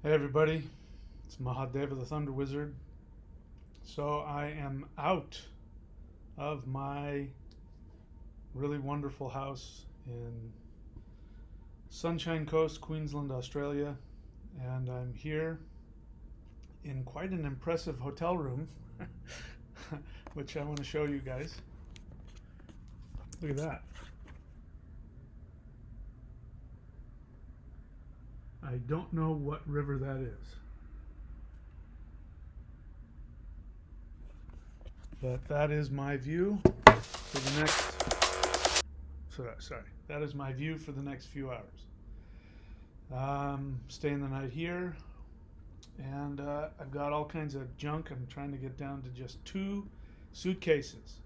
Hey everybody, it's Mahadeva the Thunder Wizard. So I am out of my really wonderful house in Sunshine Coast, Queensland, Australia, and I'm here in quite an impressive hotel room, which I want to show you guys. Look at that. I don't know what river that is, but that is my view for the next. Sorry, that is my view for the next few hours. Staying the night here, and I've got all kinds of junk. I'm trying to get down to just 2 suitcases.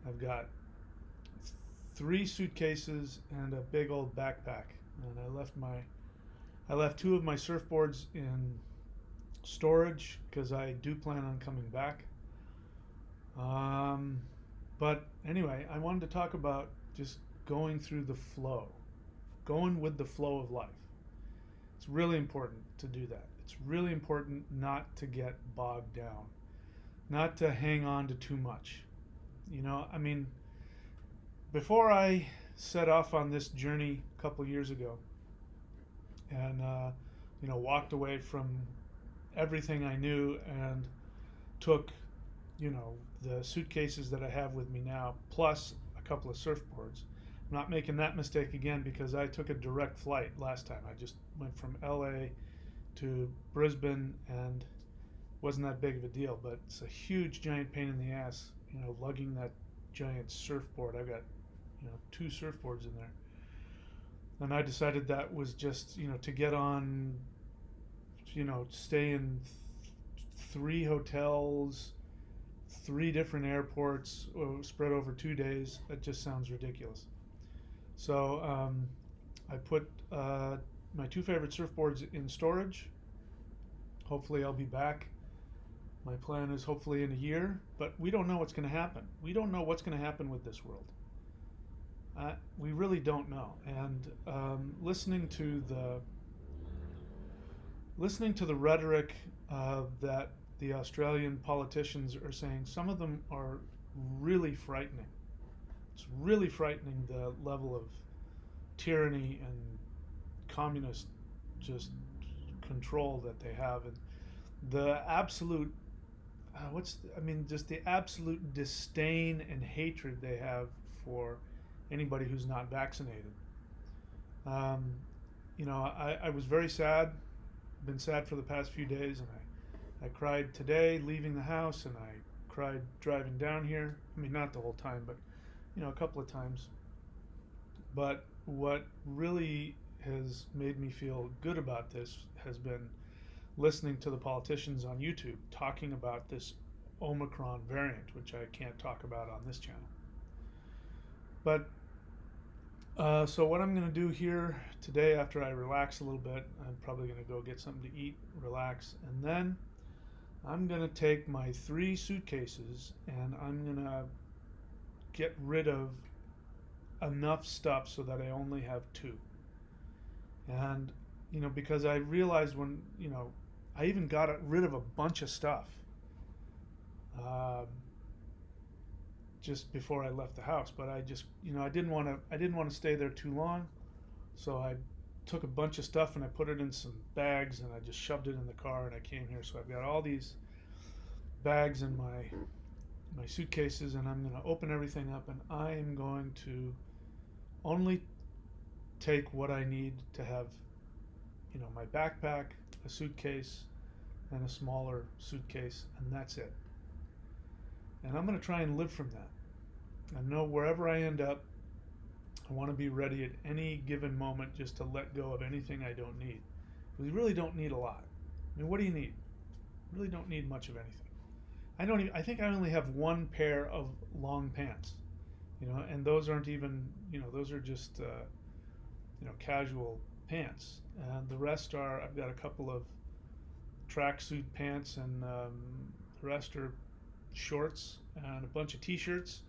I've got 3 suitcases and a big old backpack, and I left 2 of my surfboards in storage because I do plan on coming back. Um, but anyway, I wanted to talk about just going through the flow, going with the flow of life. It's really important to do that. It's really important not to get bogged down, not to hang on to too much. I mean, before I set off on this journey a couple years ago and, walked away from everything I knew and took, the suitcases that I have with me now, plus a couple of surfboards. I'm not making that mistake again because I took a direct flight last time. I just went from LA to Brisbane and wasn't that big of a deal, but it's a huge giant pain in the ass, lugging that giant surfboard. I've got, 2 surfboards in there. And I decided that was just, to get on, stay in 3 hotels, 3 different airports, spread over 2 days. That just sounds ridiculous. So I put my 2 favorite surfboards in storage. Hopefully I'll be back. My plan is hopefully in a year, but we don't know what's going to happen. We don't know what's going to happen with this world. We really don't know. And listening to the rhetoric that the Australian politicians are saying, some of them are really frightening. It's really frightening, the level of tyranny and communist just control that they have, and the absolute just the absolute disdain and hatred they have for anybody who's not vaccinated. I was very sad. Been sad for the past few days, and I cried today leaving the house, and I cried driving down here. I mean, not the whole time, but a couple of times. But what really has made me feel good about this has been listening to the politicians on YouTube talking about this Omicron variant, which I can't talk about on this channel. But so what I'm going to do here today, after I relax a little bit, I'm probably going to go get something to eat, relax, and then I'm going to take my 3 suitcases and I'm going to get rid of enough stuff so that I only have 2. And because I realized when I even got rid of a bunch of stuff just before I left the house, but I just I didn't want to stay there too long, so I took a bunch of stuff and I put it in some bags and I just shoved it in the car and I came here. So I've got all these bags in my suitcases, and I'm going to open everything up, and I am going to only take what I need to have, my backpack, a suitcase, and a smaller suitcase, and that's it. And I'm going to try and live from that. I know wherever I end up, I want to be ready at any given moment just to let go of anything I don't need. We really don't need a lot. I mean, what do you need? You really don't need much of anything. I think I only have 1 pair of long pants, and those aren't even, those are just, casual pants. And the rest are, I've got a couple of tracksuit pants, and the rest are shorts and a bunch of t-shirts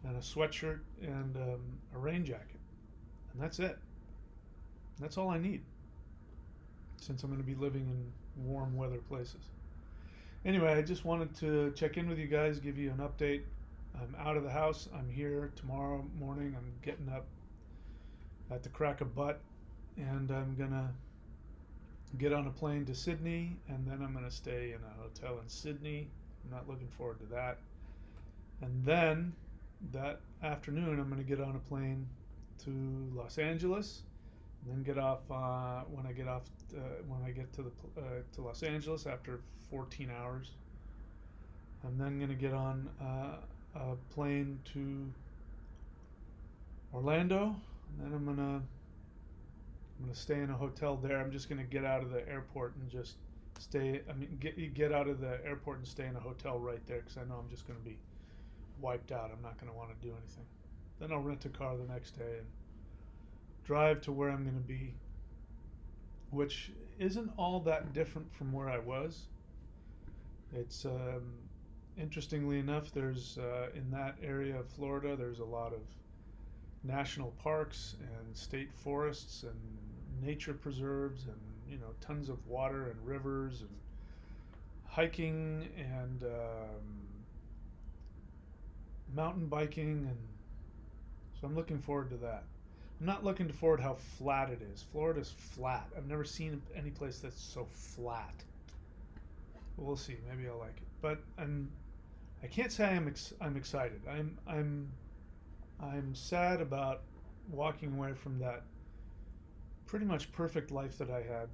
and a sweatshirt and a rain jacket, and that's it. That's all I need. since I'm going to be living in warm weather places. Anyway, I just wanted to check in with you guys, give you an update. I'm out of the house. I'm here tomorrow morning. I'm getting up at the crack of butt, and I'm going to get on a plane to Sydney, and then I'm going to stay in a hotel in Sydney. I'm not looking forward to that. And then that afternoon, I'm going to get on a plane to Los Angeles, and then get off when I get to Los Angeles after 14 hours. I'm then going to get on a plane to Orlando, and then I'm going to stay in a hotel there. I'm just going to get out of the airport and just stay. I mean, get out of the airport and stay in a hotel right there, because I know I'm just going to be wiped out. I'm not going to want to do anything. Then I'll rent a car the next day and drive to where I'm going to be, which isn't all that different from where I was. It's interestingly enough, there's in that area of Florida, there's a lot of national parks and state forests and nature preserves, and tons of water and rivers and hiking and mountain biking, and so I'm looking forward to that. I'm not looking forward to how flat it is. Florida's flat. I've never seen any place that's so flat. We'll see. Maybe I'll like it. But I can't say I'm excited. I'm sad about walking away from that pretty much perfect life that I had.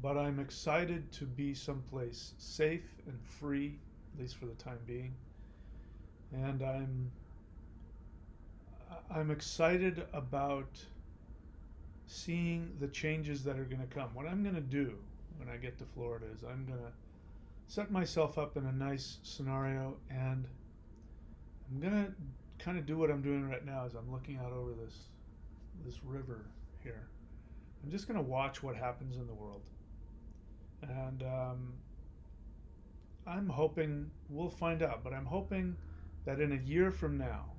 But I'm excited to be someplace safe and free, at least for the time being. And I'm excited about seeing the changes that are going to come. What I'm going to do when I get to Florida is I'm going to set myself up in a nice scenario, and I'm going to kind of do what I'm doing right now as I'm looking out over this river here. I'm just going to watch what happens in the world. And I'm hoping, we'll find out, but I'm hoping that in a year from now,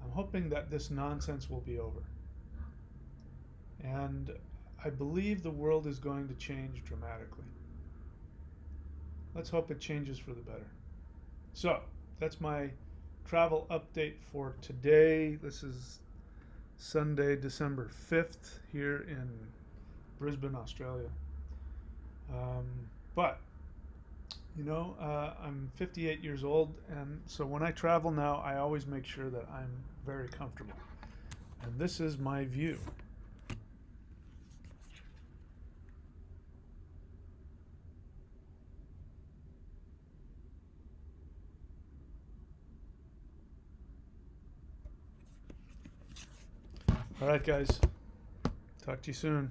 I'm hoping that this nonsense will be over. And I believe the world is going to change dramatically. Let's hope it changes for the better. So, that's my travel update for today. This is Sunday, December 5th here in Brisbane, Australia. But I'm 58 years old, and so when I travel now, I always make sure that I'm very comfortable. And this is my view. All right, guys. Talk to you soon.